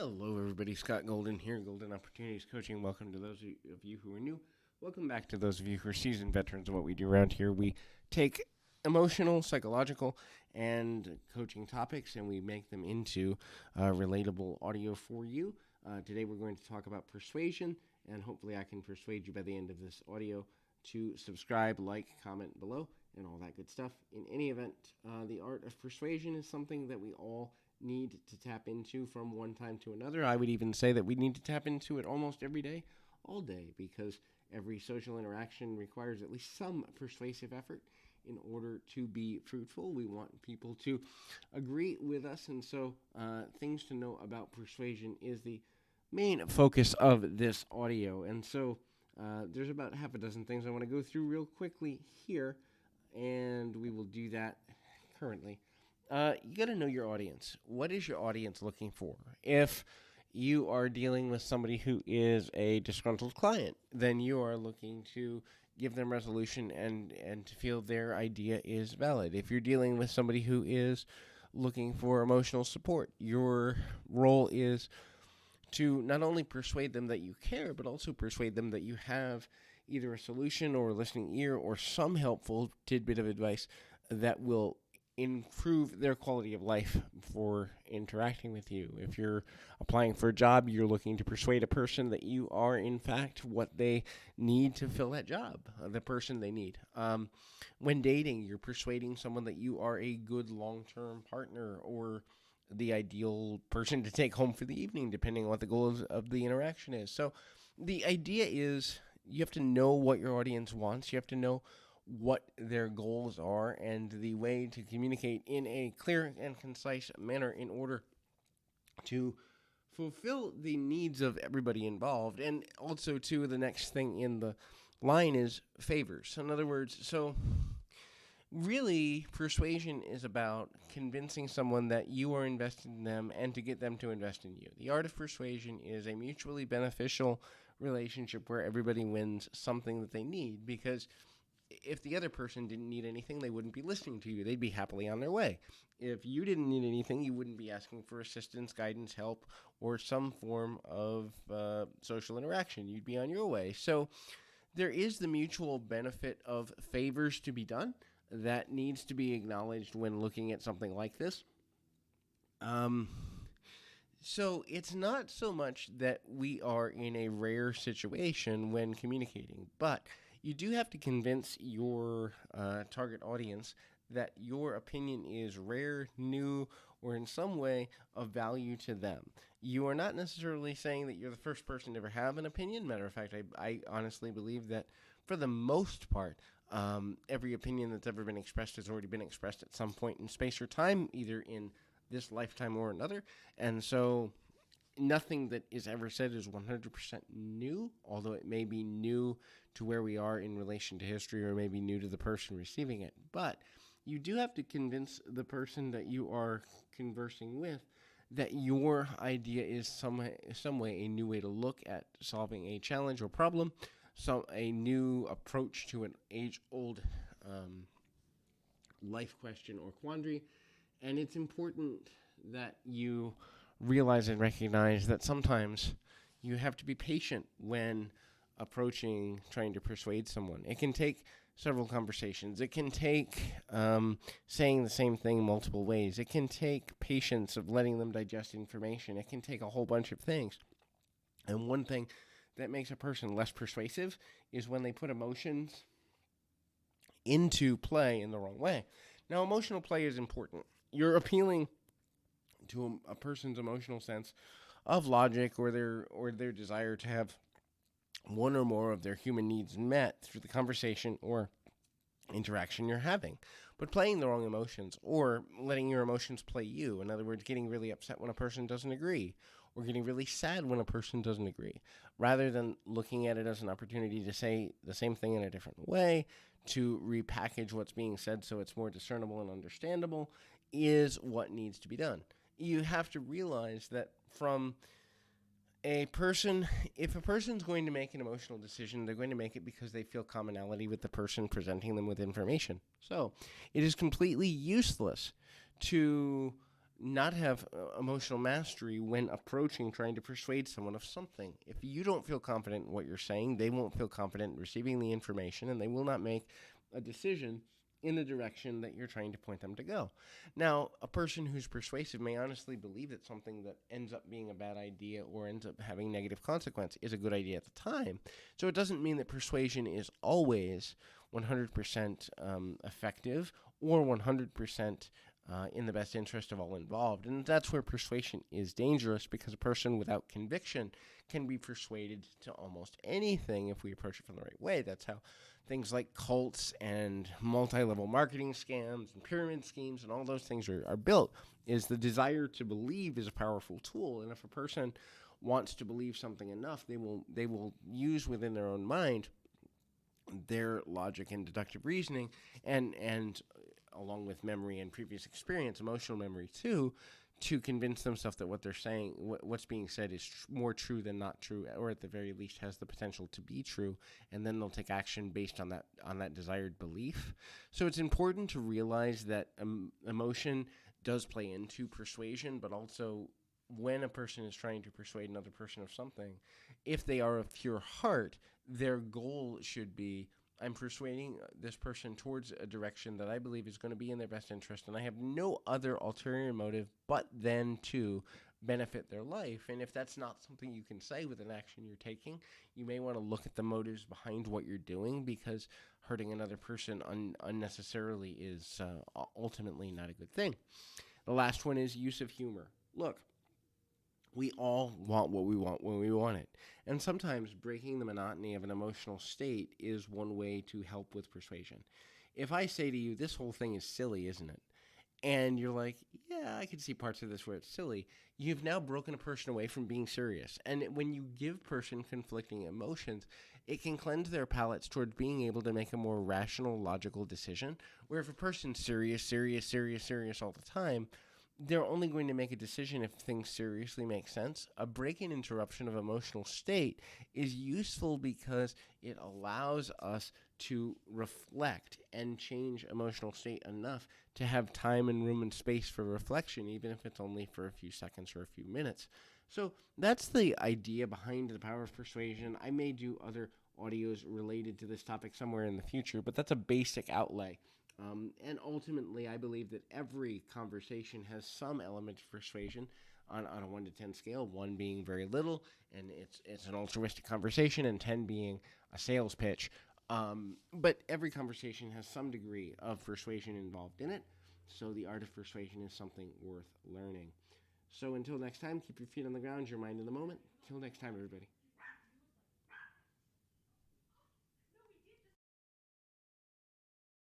Hello, everybody. Scott Golden here, Golden Opportunities Coaching. Welcome to those of you who are new. Welcome back to those of you who are seasoned veterans of what we do around here. We take emotional, psychological, and coaching topics, and we make them into relatable audio for you. Today, we're going to talk about persuasion, and hopefully, I can persuade you by the end of this audio to subscribe, like, comment below, and all that good stuff. In any event, the art of persuasion is something that we all need to tap into from one time to another. I would even say that we need to tap into it almost every day, all day, because every social interaction requires at least some persuasive effort in order to be fruitful. We want people to agree with us, and so things to know about persuasion is the main focus of this audio. And so there's about half a dozen things I want to go through real quickly here, and we will do that currently. You got to know your audience. What is your audience looking for? If you are dealing with somebody who is a disgruntled client, then you are looking to give them resolution and to feel their idea is valid. If you're dealing with somebody who is looking for emotional support, your role is to not only persuade them that you care, but also persuade them that you have either a solution or a listening ear or some helpful tidbit of advice that will improve their quality of life for interacting with you. If you're applying for a job, you're looking to persuade a person that you are, in fact, what they need to fill that job, the person they need. When dating, you're persuading someone that you are a good long-term partner or the ideal person to take home for the evening, depending on what the goal of the interaction is. So the idea is you have to know what your audience wants. You have to know what their goals are and the way to communicate in a clear and concise manner in order to fulfill the needs of everybody involved. And also, too, the next thing in the line is favors. In other words, so really, persuasion is about convincing someone that you are invested in them and to get them to invest in you. The art of persuasion is a mutually beneficial relationship where everybody wins something that they need, because if the other person didn't need anything, they wouldn't be listening to you. They'd be happily on their way. If you didn't need anything, you wouldn't be asking for assistance, guidance, help, or some form of social interaction. You'd be on your way. So there is the mutual benefit of favors to be done that needs to be acknowledged when looking at something like this. So it's not so much that we are in a rare situation when communicating, but you do have to convince your target audience that your opinion is rare, new, or in some way of value to them. You are not necessarily saying that you're the first person to ever have an opinion. Matter of fact, I honestly believe that for the most part, every opinion that's ever been expressed has already been expressed at some point in space or time, either in this lifetime or another. And so nothing that is ever said is 100% new, although it may be new to where we are in relation to history or maybe new to the person receiving it. But you do have to convince the person that you are conversing with that your idea is some way a new way to look at solving a challenge or problem, a new approach to an age-old life question or quandary. And it's important that you realize and recognize that sometimes you have to be patient when approaching trying to persuade someone. It can take several conversations. It can take saying the same thing multiple ways. It can take patience of letting them digest information. It can take a whole bunch of things. And one thing that makes a person less persuasive is when they put emotions into play in the wrong way. Now, emotional play is important. You're appealing to a person's emotional sense of logic or their desire to have one or more of their human needs met through the conversation or interaction you're having. But playing the wrong emotions or letting your emotions play you, in other words, getting really upset when a person doesn't agree or getting really sad when a person doesn't agree, rather than looking at it as an opportunity to say the same thing in a different way, to repackage what's being said so it's more discernible and understandable, is what needs to be done. You have to realize that from a person, if a person's going to make an emotional decision, they're going to make it because they feel commonality with the person presenting them with information. So it is completely useless to not have emotional mastery when approaching trying to persuade someone of something. If you don't feel confident in what you're saying, they won't feel confident in receiving the information, and they will not make a decision in the direction that you're trying to point them to go. Now, a person who's persuasive may honestly believe that something that ends up being a bad idea or ends up having negative consequence is a good idea at the time. So it doesn't mean that persuasion is always 100% effective or 100% in the best interest of all involved. And that's where persuasion is dangerous, because a person without conviction can be persuaded to almost anything if we approach it from the right way. That's how things like cults and multi-level marketing scams and pyramid schemes and all those things are built, is the desire to believe is a powerful tool. And if a person wants to believe something enough, they will use within their own mind their logic and deductive reasoning and along with memory and previous experience, emotional memory too, to convince themselves that what they're saying, what's being said is more true than not true, or at the very least has the potential to be true, and then they'll take action based on that desired belief. So it's important to realize that emotion does play into persuasion, but also when a person is trying to persuade another person of something, if they are of pure heart, their goal should be, I'm persuading this person towards a direction that I believe is going to be in their best interest, and I have no other ulterior motive but then to benefit their life. And if that's not something you can say with an action you're taking, you may want to look at the motives behind what you're doing, because hurting another person unnecessarily is ultimately not a good thing. The last one is use of humor. Look, we all want what we want when we want it. And sometimes breaking the monotony of an emotional state is one way to help with persuasion. If I say to you, this whole thing is silly, isn't it? And you're like, yeah, I can see parts of this where it's silly. You've now broken a person away from being serious. And when you give person conflicting emotions, it can cleanse their palates towards being able to make a more rational, logical decision. Where if a person's serious all the time, they're only going to make a decision if things seriously make sense. A break and interruption of emotional state is useful because it allows us to reflect and change emotional state enough to have time and room and space for reflection, even if it's only for a few seconds or a few minutes. So that's the idea behind the power of persuasion. I may do other audios related to this topic somewhere in the future, but that's a basic outlay. And ultimately, I believe that every conversation has some element of persuasion on a 1 to 10 scale, 1 being very little, and it's an altruistic conversation, and 10 being a sales pitch. But every conversation has some degree of persuasion involved in it, so the art of persuasion is something worth learning. So until next time, keep your feet on the ground, your mind in the moment. Till next time, everybody.